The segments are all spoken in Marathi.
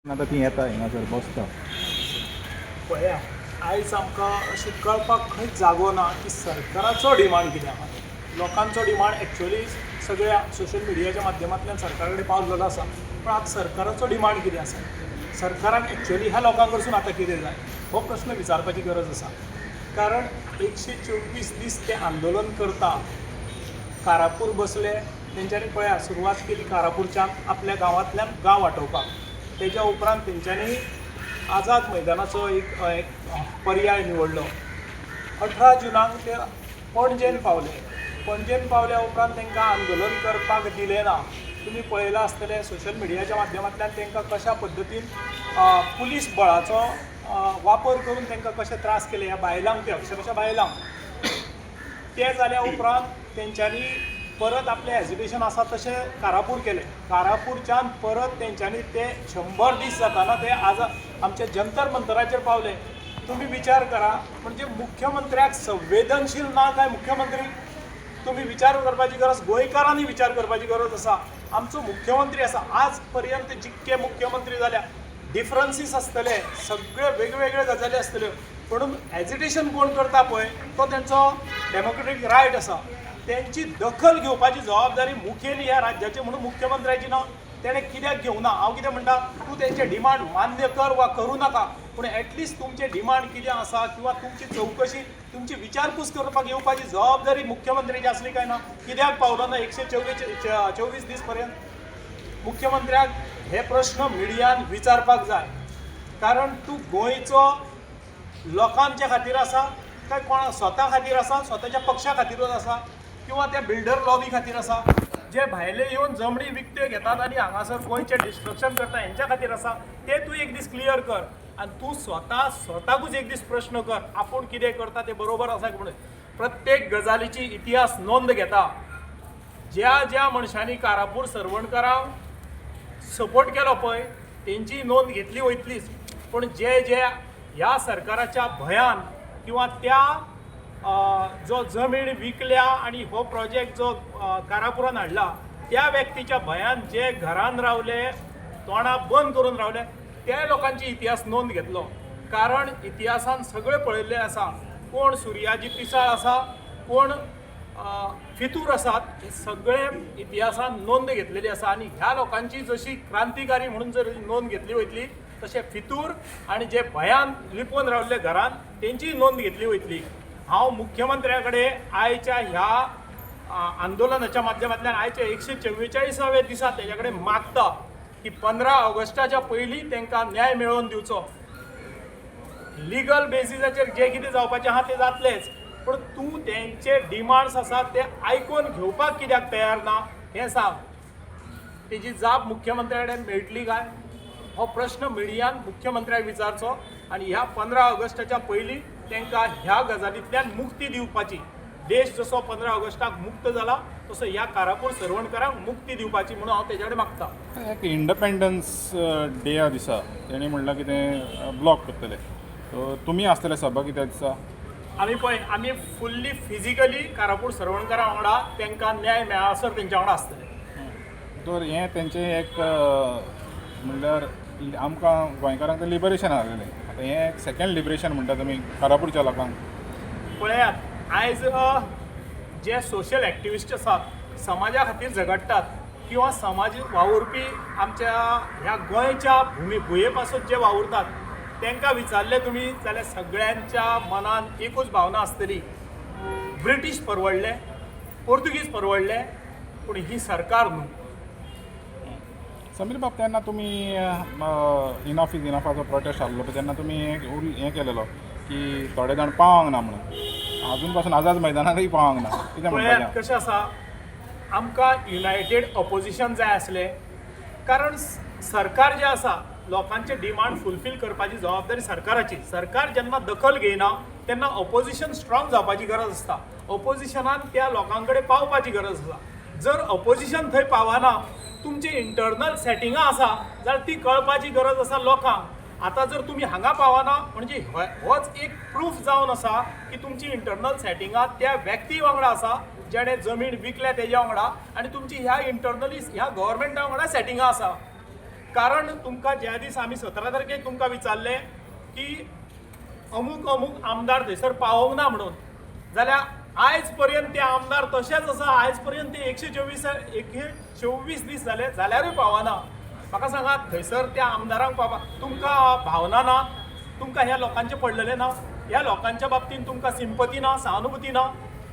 आतां ती येता हिंगासर बसता. पळया आयज आमकां अशें कळपाक खंयच जागो ना की सरकाराचो डिमांड कितें आहा. लोकांचो डिमांड एक्चुअली सगळ्या सोशल मिडियाच्या माध्यमांतल्यान सरकारा कडेन पावलेलो आसा. पण आतां सरकाराचो डिमांड कितें आसा, सरकाराक एक्चुअली ह्या लोकां कडसून आतां कितें जाय हो प्रश्न विचारपाची गरज आसा. कारण 124 दीस ते आंदोलन करता, कारापूर बसले, तेंच्यांनी पळया सुरवात केली कारापूरच्यान आपल्या गांवांतल्यान गांव वांटोवपाक. तेच्या उपरांत तेंच्यांनी आझाद मैदानाचो एक पर्याय निवडलो. 18 जुनाक ते पणजेन पावले. पणजेन पावल्या उपरांत तांकां आंदोलन करपाक दिलें ना. तुमी पळयलां आसतलें सोशल मिडियाच्या माध्यमांतल्यान तांकां कशा पद्दतीन पुलीस बळाचो वापर करून तांकां कशे त्रास केले ह्या बायलांक, ते अक्षरशः बायलांक. ते जाल्या उपरांत तेंच्यांनी परत आपलें एजिटेशन आसा तशें कारापूर केलें. कारापूरच्यान परत तेंच्यांनी ते 100 दीस जाताना ते आज आमचे जंतर मंतराचेर पावले. तुम्ही विचार करा, म्हणजे मुख्यमंत्र्याक संवेदनशील ना काय मुख्यमंत्री? तुम्ही विचार करपाची गरज, गोंयकारांनी विचार करपाची गरज आसा. आमचो मुख्यमंत्री आसा, आज पर्यंत जितके मुख्यमंत्री जाल्या डिफरन्सीस आसतले, सगळे वेगवेगळे गजाली आसतल्यो, म्हणून एजिटेशन कोण करता पळय तो तेंचो डेमोक्रेटीक रायट आसा. त्यांची दखल घेवपाची जबाबदारी मुखेली ह्या राज्याची म्हणून मुख्यमंत्र्याची ना. तेणें कित्याक घेवना? हांव कितें म्हणटा, तूं तेंचे डिमांड मान्य कर वा करूं नाका, पूण एटलिस्ट तुमचे डिमांड कितें आसा किंवा तुमची चौकशी, तुमची विचारपूस करपाक येवपाची जबाबदारी मुख्यमंत्र्याची आसली काय ना? कित्याक पावलो ना 124 दीस पर्यंत? मुख्यमंत्र्याक हे प्रश्न मिडियान विचारपाक जाय. कारण तूं गोंयचो लोकांच्या खातीर आसा काय कोणा स्वता खातीर आसा, स्वताच्या पक्षा खातीरच आसा, किंवा त्या बिल्डर लॉबी खातीर आसा, जे भायले येवन जमनी विकत्यो घेतात आनी हांगासर गोंयचें डिस्ट्रक्शन करता हेंच्या खातीर आसा, ते तूं एक दीस क्लियर कर. आनी तूं स्वताकूच एक दीस प्रश्न कर, आपूण कितें करता तें बरोबर आसा म्हणून. प्रत्येक गजालीची इतिहास नोंद घेता. ज्या ज्या मनशांनी कारापूर सरवणकरांक सपोर्ट केलो पळय तेंची नोंद घेतली वयतलीच. पूण जे जे ह्या सरकाराच्या भयान किंवा त्या जो जमीन विकल्या आणि हो प्रोजेक्ट जो कारापुरान हाडला त्या व्यक्तीच्या भयान जे घरान रावले, तोंडां बंद करून रावले, त्या लोकांची इतिहास नोंद घेतलो. कारण इतिहासान सगळे पळयल्ले आसा, कोण सुर्याजी पिसाळ आसा, कोण फितूर आसात, हे सगळे इतिहासान नोंद घेतलेली आसा. आनी ह्या लोकांची जशी क्रांतिकारी म्हणून जर नोंद घेतली वयतली, तशें फितूर आणि जे भयान लिपोवन रावल्ले घरान तेंची नोंद घेतली वयतली. हांव मुख्यमंत्र्या कडेन आयच्या ह्या आंदोलनाच्या माध्यमांतल्यान आयच्या 144व्या दिसा तेच्या कडेन मागता की 15 ऑगस्टाच्या पयलीं तांकां न्याय मेळोवन दिवचो. लिगल बेसिसाचेर जे कितें जावपाचें आहा तें जातलेंच, पूण तूं तेंचे डिमांड्स आसात ते आयकून घेवपाक कित्याक तयार ना हें सांग. तेजी जाप मुख्यमंत्र्या कडेन मेळटली काय? हो प्रश्न मिडियान मुख्यमंत्र्याक विचारचो आनी ह्या 15 ऑगस्टाच्या पयलीं तांकां ह्या गजालींतल्यान मुक्ती दिवपाची. देश जसो 15 ऑगस्टाक मुक्त जाला तसो ह्या कारापूर सरवणकरांक मुक्ती दिवपाची म्हणून हांव तेच्या कडेन मागतां. एक इंडिपेंडन्स डे दिसा तेणी म्हणलां की तें ब्लॉक करतले. सो तुमी आसतले सहभागी त्या दिसा? आमी फुल्ली फिजिकली कारापूर सरवणकरां वांगडा तांकां न्याय मेळासर तेंच्या वांगडा आसतले. तर हें तेंचें एक म्हणल्यार आमकां गोंयकारांक तें लिबरेशन आसलेलें. आतां हें एक सेकेंड लिबरेशन म्हणटा तुमी कारापूरच्या लोकांक. पळयात, आयज जे सोशल एक्टिविस्ट आसात, समाजा खातीर झगडटात किंवा समाज वावुरपी आमच्या ह्या गोंयच्या भुये पासून जे वावुरतात तांकां विचारले तुमी जाल्यार सगळ्यांच्या मनान एकूच भावना आसतली, ब्रिटीश परवडले, पोर्तुगीज परवडले, पूण ही सरकार न्हू. समीर बाब, तेन्ना तुमी इनफ इज इनफाचो प्रोटेस्ट आसलो पळय तेन्ना तुमी हें केलेलो की थोडे जाण पावंक ना म्हणून. अजून पासून आझाद मैदानाकय पावंक ना. कितें म्हणटा? कशें आसा, आमकां युनायटेड ऑपोजिशन जाय आसलें. कारण सरकार जें आसा लोकांचे डिमांड फुलफील करपाची जबाबदारी सरकाराची. सरकार जेन्ना दखल घेयना तेन्ना ऑपोजिशन स्ट्रॉंग जावपाची गरज आसता. ऑपोजिशनान त्या लोकां कडेन पावपाची गरज आसा. जर ऑपोजिशन थंय पावना, तुमची इंटरनल सेटिंगां आसा जाल्यार ती कळपाची गरज आसा लोकांक. आतां जर तुमी हांगा पावना म्हणजे होच एक प्रूफ जावन आसा की तुमची इंटरनल सेटिंगां त्या व्यक्ती वांगडा आसा जेणे जमीन विकल्या तेज्या वांगडा, आनी तुमची ह्या इंटरनली ह्या गव्हर्मेंटा वांगडा सेटिंगां आसा. कारण तुमकां ज्या दीस आमी 17 तारखेक तुमकां विचारले की अमूक अमूक आमदार थंयसर पावोंक ना म्हणून, जाल्यार आयज पर्यंत ते आमदार तशेच आसा. आयज पर्यंत ते 124 दीस जाले जाल्यारूय पावना. म्हाका सांगात थंयसर त्या आमदारांक पावपाक तुमकां भावना ना? तुमकां ह्या लोकांचे पडलेले ना? ह्या लोकांच्या बाबतींत तुमकां सिंपती ना, सहानुभूती ना?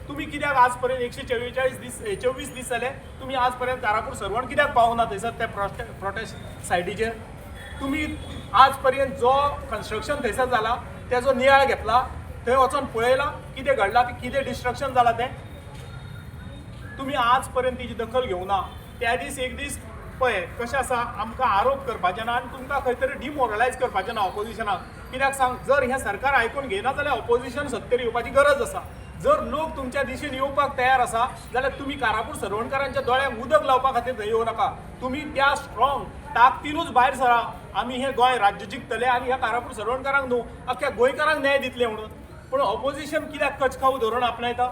तुम्ही कित्याक आज पर्यंत 124 दीस जाले तुम्ही आज पर्यंत कारापूर सरवण कित्याक पावना थंयसर त्या प्रोटेस्ट सायटीचेर? तुम्ही आज पर्यंत जो कन्स्ट्रक्शन थंयसर जाला तेजो नियाळ घेतला? थंय वचून पळयला कितें घडलां, कितें डिस्ट्रक्शन जालां तें? तुम्ही आज पर्यंत तेजी दखल घेवना. त्या दीस एक दीस पळय कशें आसा, आमकां आरोप करपाचे ना आनी तुमकां खंय तरी डिमोरलायज करपाचें ना ऑपोजिशनाक. कित्याक सांग, जर हें सरकार आयकून घेयना जाल्यार ऑपोजिशन सत्तेर येवपाची गरज आसा. जर लोक तुमच्या दिशेन येवपाक तयार आसा जाल्यार तुमी कारापूर सरवणकारांच्या दोळ्यांक उदक लावपा खातीर थंय येवं नाका. तुमी त्या स्ट्रॉंग ताकतीनूच भायर सरा. आमी हें गोंय राज्य जिखतले आनी ह्या कारापूर सरवणकारांक न्हू अख्ख्या गोंयकारांक न्याय दितले म्हणून. पूण ऑपोजिशन कित्याक कचकाऊ धोरण आपणायता?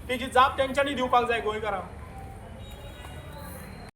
तेजी जाप तेंच्यांनी दिवपाक जाय गोंयकारांक.